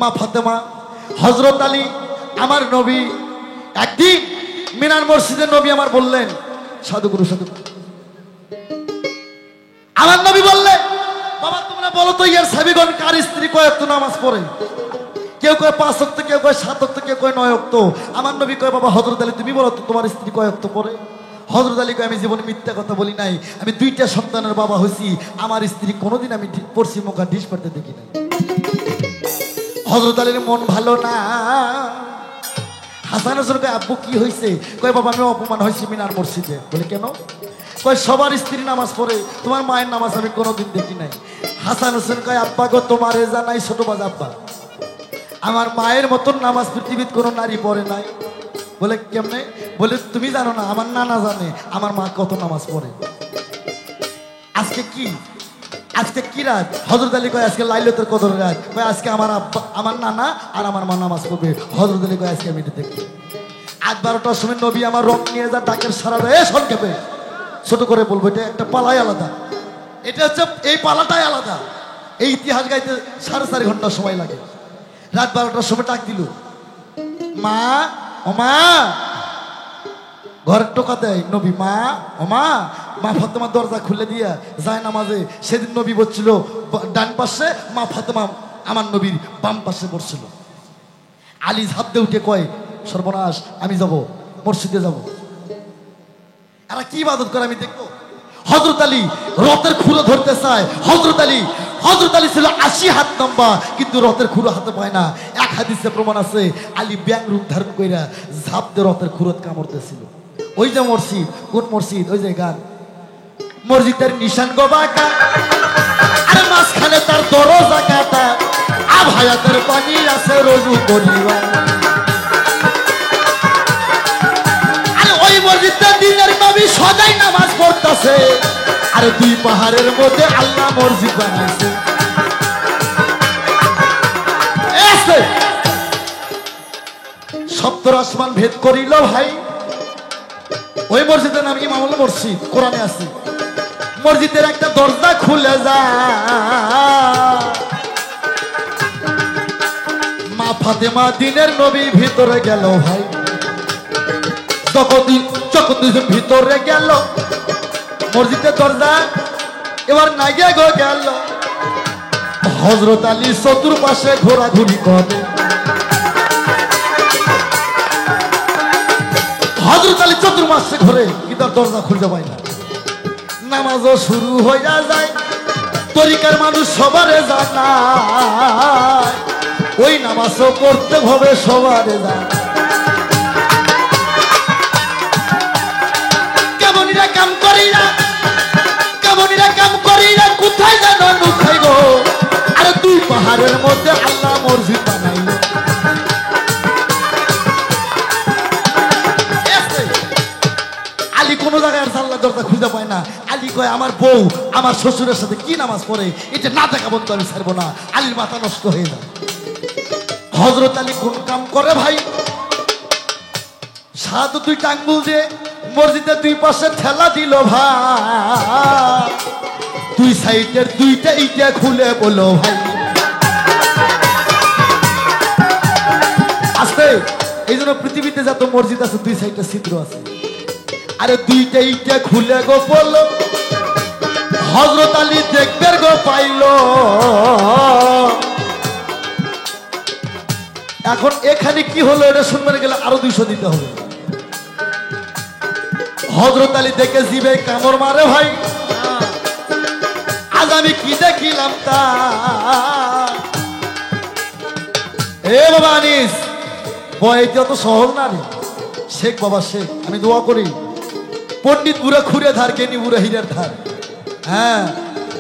মা ফাতেমা, হযরত আলী, আমার নবী। একদিন মিনার মসজিদে নবী আমার বললেন, সাধু গুরু সাধু, আমার নবী বললেন, বাবা তোমরা বলো তো ইয়ার সাহাবীগণ কার স্ত্রী কয় ওয়াক্ত নামাজ পড়ে? কেউ কয় 5 ওয়াক্ত, কেউ কয় 7 ওয়াক্ত, কেউ কয় 9 ওয়াক্ত। আমার নবী কয়, বাবা হযরত আলী তুমি বলো তো তোমার স্ত্রী কয় ওয়াক্ত পড়ে? হযরত আলী কয়, আমি জীবনে মিথ্যা কথা বলি নাই, আমি 2টা সন্তানের বাবা হইছি, আমার স্ত্রী কোনোদিন আমি পড়ছি মুখা ঢিস পাড়তে দেখি নাই। হযরত আলীর মন ভালো না। হাসান হোসেন কয়, আব্বু কি হয়েছে? কয়, বাবা আমি অপমান হয়েছি মিনার মসজিদে। বলে কেন? কয়, সবার স্ত্রী নামাজ পড়ে, তোমার মায়ের নামাজ আমি কোনোদিন দেখি নাই। হাসান হোসেন কয়, আব্বা গো তোমার এ জানাই ছোট বাজ আব্বা, আমার মায়ের মতন নামাজ পৃথিবীর কোনো নারী পড়ে নাই। বলে কেমনে? বলে তুমি জানো না, আমার নানা জানে আমার মা কত নামাজ পড়ে। আজকে কি, আজকে কি রাত? হযরত আলী কয়, আজকে লাইলাতুল কদরের রাত। কয়, আজকে আমার আব্বা, আমার নানা আর আমার মা নামাজ পড়বে। হযরত আলী কয়, আজকে আমি এটা দেখি। 8-12টার সময় নবী আমার রং নিয়ে যা ডাকের সারা দেয়, সংক্ষেপে ছোট করে বলবো, এটা একটা পালাই আলাদা, এটা হচ্ছে এই পালাটাই আলাদা। এই ইতিহাস গাইতে 4.5 ঘন্টা সময় লাগে। রাত 12টার সময় ডাক দিল, মা ও মা, ঘরের টোকা দেয় নবী, মা ও মা। মা ফাতেমা দরজা খুলে দিয়া যায় নামাজে। সেদিন নবী বসছিল ডান পাশে, মা ফাতেমা আমার নবীর বাম পাশে বসছিল। আলী ঝাঁপ দিয়ে উঠে কয়, সর্বনাশ, আমি যাব মসজিদে যাব, এরা কি ইবাদত করে আমি দেখবো। হযরত আলী রথের খুঁড়ো ধরতে চায়। হযরত আলী ছিল 80 হাত লম্বা, কিন্তু রথের খুঁড়ো হাতে পায় না। এক হাদিসে প্রমাণ আছে, আলী ব্যাং রূপ ধারণ কইরা ঝাঁপ দিয়ে রথের খুঁড়োত কামড়তেছিল। ওই যে মসজিদ, কোন মসজিদ? ওই যে গান, মসজিদের নিশান গো বাঁকা, আর মাঝখানে তার দরজা কাটা, আভায়াতের পানি আছে রজু করিবা। আর ওই মসজিদে দিনের নবী সদাই নামাজ পড়তেছে, আর 2 পাহাড়ের মধ্যে আল্লাহ মসজিদ বানাইছে। সপ্তর আসমান ভেদ করিল ভাই। ওই মসজিদের নাম কি? মামলা মসজিদ, কোরআনে আছে। মসজিদের একটা দরজা খুলে যায়, মা ফাতেমা দিনের নবী ভিতরে গেল ভাই। যখন ভিতরে গেল, মসজিদের দরজা এবার নাগে গো গেল। হযরত আলী চতুর্পাশে ঘোরাঘুরি করে। হযরত আলী চতুর্পাশে ঘুরে, কিন্তু দরজা খুলতে পায় না। নামাজও শুরু হইয়া যায়, তরিকার মানুষ সবারে জানায়, ওই নামাজও করতে হবে সবারে জানায়। কেমনিরা কাম করিরা, কেমনিরা কাম করিরা, কোথায় যেন লুকাই গো, আর 2 পাহাড়ের মধ্যে আল্লাহ মসজিদ বানাইল। আলী কোনো জায়গায় আল্লাহ দরজা খুঁজে পায় না। আলী কয়, আমার বউ আমার শ্বশুরের সাথে কি নামাজ পড়ে, এটা না দেখা বলতে আমি ছাড়বো না। আলীর মাথা নষ্ট হয়ে যায়। হযরত আলী কোন কাম করে ভাই? সাধু 2টা আঙ্গুল দিয়ে মসজিদের 2 পাশে ঠেলা দিল ভাই। 2 সাইডের 2টা ইটা খুলে বলো ভাই, আস্তে। এই জন্য পৃথিবীতে যত মসজিদ আছে 2 সাইডে ছিদ্র আছে। আরে 2টা ইটা খুলে গো বললো, হযরত আলী দেখবে গো পাইল। এখন এখানে কি হলো এটা শুনবেন গেলে আরো 200 দিতে হবে। হযরত আলী দেখে জিবে কামড় মারে ভাই, আজ আমি কি দেখিলাম তা। এ বাবা আনিস, বইতে অত সহজ না রে। শেখ বাবা শেখ, আমি দোয়া করি পণ্ডিত বুড়া খুঁড়ে ধার, কেনি বুড়া হীরের ধার। হ্যাঁ,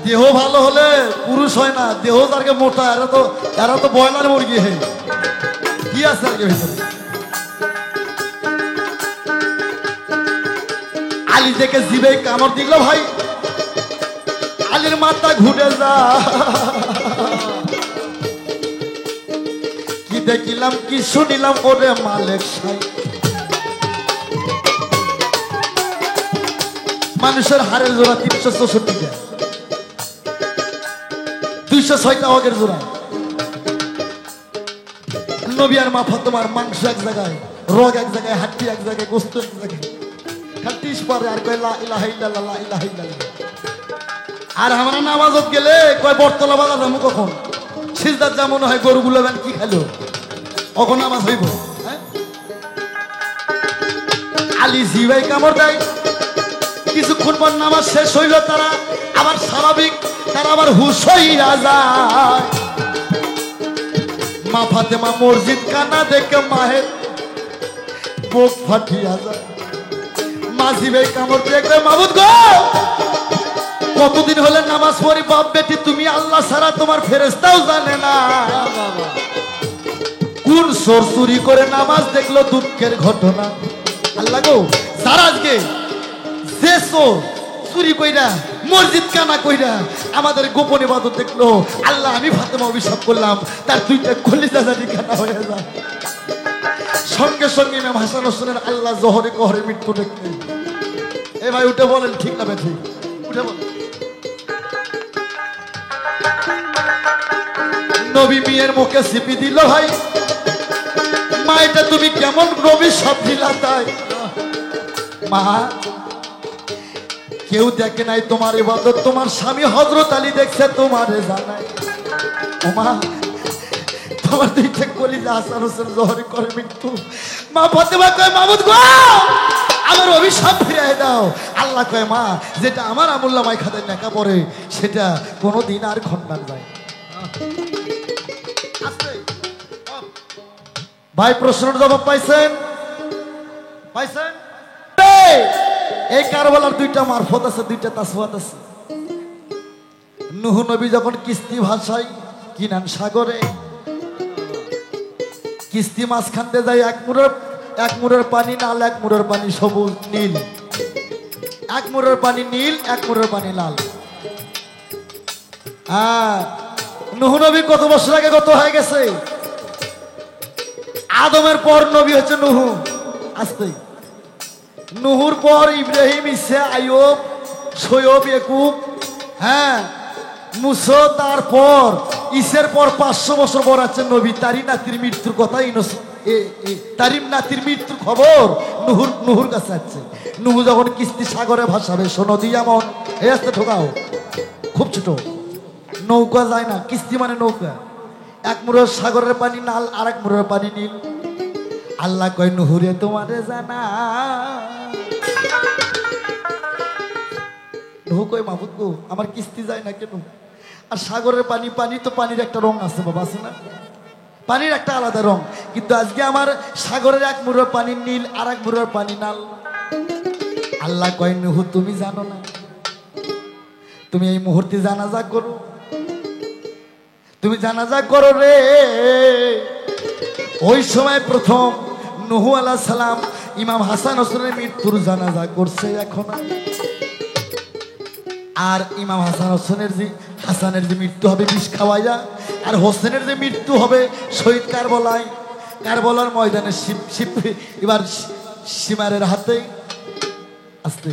দেহ ভালো হলে পুরুষ হয় না, দেহ তারকে মোটা। এরা তো ব্রয়লার মুরগি। হে কি আছে আর ভিতরে? আলী দেখে জিবে কামড় দিল ভাই, আলীর মাথা ঘুরে যা। কি দেখিলাম কি শুনিলাম ওরে মালিক সাই। মানুষের হাড়ের জোড়া 364 টাকা, 206টা অগের জোড়া। নবী আর মা ফাতেমার মাংস এক জায়গায়, রগ এক জায়গায়, হাড্ডি এক জায়গায়, গোস্ত এক জায়গায়, খাটিস পারে আর কয় লা ইলাহা ইল্লাল্লাহ, লা ইলাহা ইল্লাল্লাহ। আর আমরা নামাজত গেলে কয় বটতলা বাজা যাবো কখন, সিজদার যা মনে হয় গরুগুলো বেন কি খাইলো, কখন নামাজ হইব। আলী জিভাই কামড় দেয়, কিছুক্ষণ পর নামাজ শেষ হইল, তারা আবার স্বাভাবিক, তারা আবার হুশ হইয়া যায়। মা ফাতেমা মসজিদ কানা দেখে মাহের বুক ফাটিয়া যায়। মা জিভাই কামড় দিয়ে কয় মাবুদ গো, কতদিন হলে নামাজ পড়ি, বাপ বেটি তুমি আল্লাহ ছাড়া তোমার ফেরেশতাও জানে না। কোন চোর চুরি করে নামাজ দেখলো, দুঃখের ঘটনা। আল্লাহ গো, যারা আজকে যে চোর চুরি কইরা মসজিদ কানা কইরা আমাদের গোপন ইবাদত দেখলো, আল্লাহ আমি ফাতেমা অভিশাপ করলাম তার দুইটা কলিজা জানি কানা হয়ে যায়। সঙ্গে সঙ্গে ইমাম হাসান হোসেনের আল্লাহ জহরে কহরে মৃত্যু দেখলেন। এ ভাই উঠে বলেন ঠিক না বেঠিক, উঠে বলেন। নবী মেয়ের মুখে সিপি দিল, ভাই মা এটা তুমি কেমন নবী সব দিলা তাই। মা কেউ দেখে নাই তোমার ইবাদত, তোমার স্বামী হযরত আলী দেখছে তোমারে জানাই। ও মা তোমার দুইটা কলিজা হাসান হোসেন জহরে করে মৃত্যু। মা ফাতেমা কয় মাবুদ গো, আমার অভিশাপ ফিরিয়ে দাও। আল্লাহ কয় মা যেটা আমার আমুল্লামায় খাতায় লেখা পড়ে সেটা কোনোদিন আর খণ্ডন যায়। ভাই প্রশ্নের জবাব পাইছেন? পাইছেন? এই কারবালার দুইটা মারফত আছে, দুইটা তাসওয়াত আছে। নূহ নবী যখন কিস্তি ভাষায় কিনান সাগরে, কিস্তি মাঝখান দিয়ে যায়, এক মুড়ের পানি লাল, এক মুড়ের পানি সবুজ নীল, এক মুড়ের পানি নীল, এক মুড়ের পানি লাল। নূহ নবী কত বছর আগে গত হয়ে গেছে। আদমের পর নবী হচ্ছে নূহ। আসতে নূহুর পর ইব্রাহিম, ইসা, আইয়ুব, শোয়েব, ইয়াকুব, মুসা, তারপর ইসের পর 500 বছর পর আছে নবী। তারই নাতির মৃত্যুর কথা, তারই নাতির মৃত্যুর খবর নূহুর কাছে আছে। নূহ যখন কিস্তি সাগরে ভাসাবে, শোনো দিয়া মন এই আসতে ঢোকাও, খুব ছোট নৌকা যায় না, কিস্তি মানে নৌকা। এক মুড়োর সাগরের পানি লাল, আর এক মুড়োর পানি নীল। আল্লাহ কয় নূহুরে তোমারে জানা। নূহ কয় মাবুদ গো, আমার কিস্তি যায় না কেন? আর সাগরের পানি, পানি তো পানির একটা রং আছে বাবা, আছে না? পানির একটা আলাদা রং। কিন্তু আজকে আমার সাগরের এক মুড়োর পানি নীল, আর এক মুড়োর পানি লাল। আল্লাহ কয় নূহ তুমি জানো না, তুমি এই মুহূর্তে জানাজা করো, তুমি জানাজা করো রে। ওই সময় প্রথম নূহ আলাইহিস সালাম ইমাম হাসান হোসেনের মৃত্যুর জানাজা করছে এখন। আর ইমাম হাসানের যে মৃত্যু হবে বিষ খাওয়াইয়া, আর হোসেনের যে মৃত্যু হবে শহীদ কারবালার ময়দানে এবার সীমারের হাতে। আসতে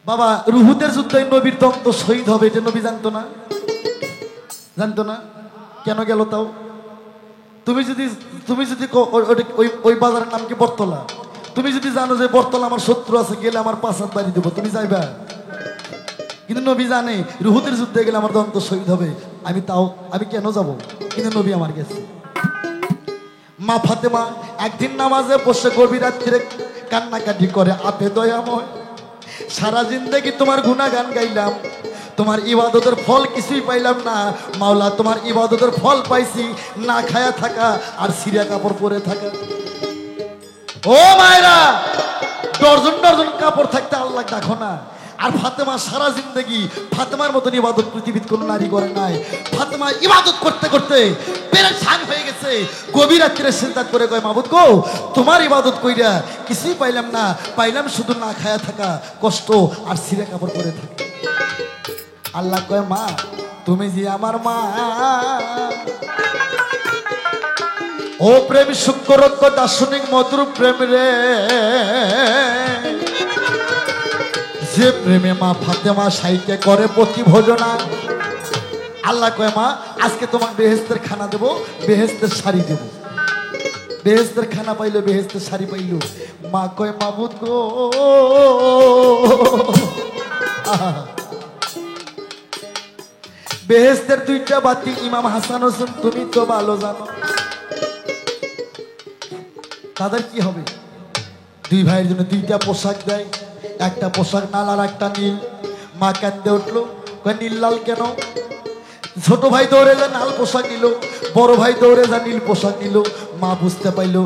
বাবা, রুহুদের যুদ্ধে নবীর তন্ত শহীদ হবে, এটা নবী জানতো না? জানতো না? কেন গেল তাও? তুমি যদি ওই বাজারের নাম কি বটতলা, তুমি যদি জানো যে বটতলা আমার শত্রু আছে, গেলে আমার 5 হাত বাড়ি দেবো, তুমি যাইবা? কিন্তু নবী জানে রুহুদের যুদ্ধে গেলে আমার দন্ত শহীদ হবে, আমি কেন যাব? কিন্তু নবী আমার গেছে। মা ফাতেমা একদিন নামাজে বসে গভীর রাত্রে কান্নাকাটি করে, আপে দয়াময় সারা জিন্দেগি তোমার গুনাগান গাইলাম, তোমার ইবাদতের ফল কিছুই পাইলাম না। মাওলা তোমার ইবাদতের ফল পাইছি না খায়া থাকা আর সিরিয়া কাপড় পরে থাকা। ও মায়েরা, ডর্জন ডর্জন কাপড় থাকতে আল্লাহ দেখো না। আর ফাতেমা সারা জিন্দগি ফাতেমার মতন ইবাদত পৃথিবীর কোন নারী করে নাই। ফাতেমা ইবাদত করতে করতে পেরেশান হয়ে গেছে, গভীর রাত্রে সিজদা করে কয় মাবুদ গো, তোমার ইবাদত কইরা কিছুই পাইলাম না, পাইলাম শুধু না খায়া থাকা কষ্ট আর সিরা কাপড় পরে থাকা। আল্লাহ কয় মা তুমি যে আমার মা, ও প্রেম শুক্রজ্ঞ দার্শনিক মধুর প্রেম রে, যে প্রেমে মা ফাতেমা সাইকে করে প্রতি ভোজনা, আল্লাহ কয় মা আজকে তোমাকে বেহেস্তের খানা দেবো, বেহেস্তের শাড়ি দেবো। বেহেস্তের খানা পাইলো, বেহেস্তের শাড়ি পাইলো। মা কয় মাবুদ গো, বেহেস্তের দুইটা বাতি ইমাম হাসান হোসেন তুমি তো ভালো জানো তাদের কি হবে। দুই ভাইয়ের জন্য দুইটা পোশাক দেয়, একটা পোশাক লাল আর একটা নীল। মা কাঁদতে উঠলো, কয় নীল লাল কেন? ছোট ভাই দৌড়ে যা লাল পোশাক নিল, বড় ভাই দৌড়ে যা নীল পোশাক নিল। মা বুঝতে পাইলো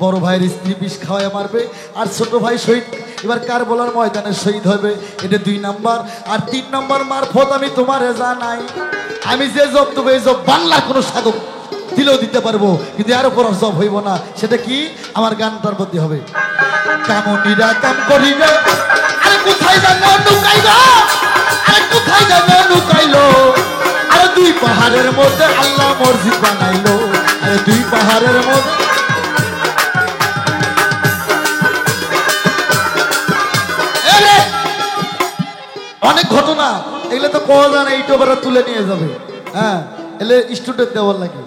বড় ভাইয়ের স্ত্রী বিষ খাওয়ায় মারবে আর ছোট ভাই শহীদ, এবার কার বলার ময়দানে শহীদ হবে। এটা 2 নাম্বার। আর 3 নাম্বার মারফত আমি তোমার জানাই, আমি যে জব দেবো এই জব বাংলার কোনো সাধক দিলেও দিতে পারবো, কিন্তু এর উপর জব হইব না। সেটা কি? আমার গানটার প্রতি হবে। কামনিরা কাম করিবে, আরে কোথায় জানো লুকাইলো, আরে কোথায় জানো লুকাইলো, আরে 2 পাহাড়ের মধ্যে আল্লাহ মসজিদ বানাইলো, আরে 2 পাহাড়ের মধ্যে। অনেক ঘটনা এগুলো তো পাওয়া যায় না, ইউটিউবাররা তুলে নিয়ে যাবে। হ্যাঁ, এলে স্টুডেন্ট দেওয়ার লাগে।